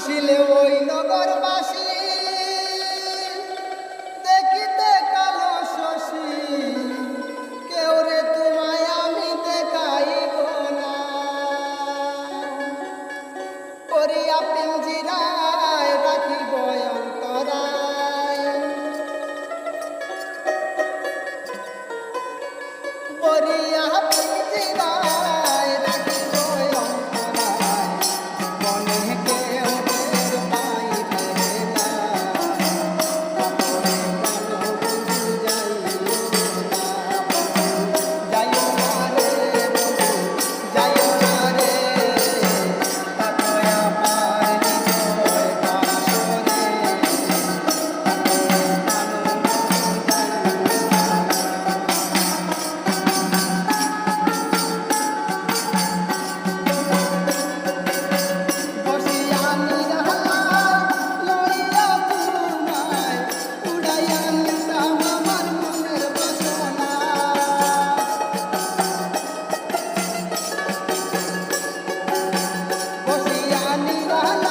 আসিলে ওই নগরবাসী দেখিতে কালো শশী কেউ রে তোমায় আমি দেখাইব না করিয়া পিঞ্জিরায় রাখিব অন্তরায় করিয়া পিঞ্জিরায় রাখিব অন্তরায় মনে কেউ টের পাইবে না তারপরে কেন বন্ধু যাইও না রে বন্ধু যাইও না রে তাকয় আমার হৃদয় বাসরে বসিয়া নিরালায় লইয়া তোমায় উড়াইয়া নিতাম আমার মনের বাসনা বসিয়া নিরালায়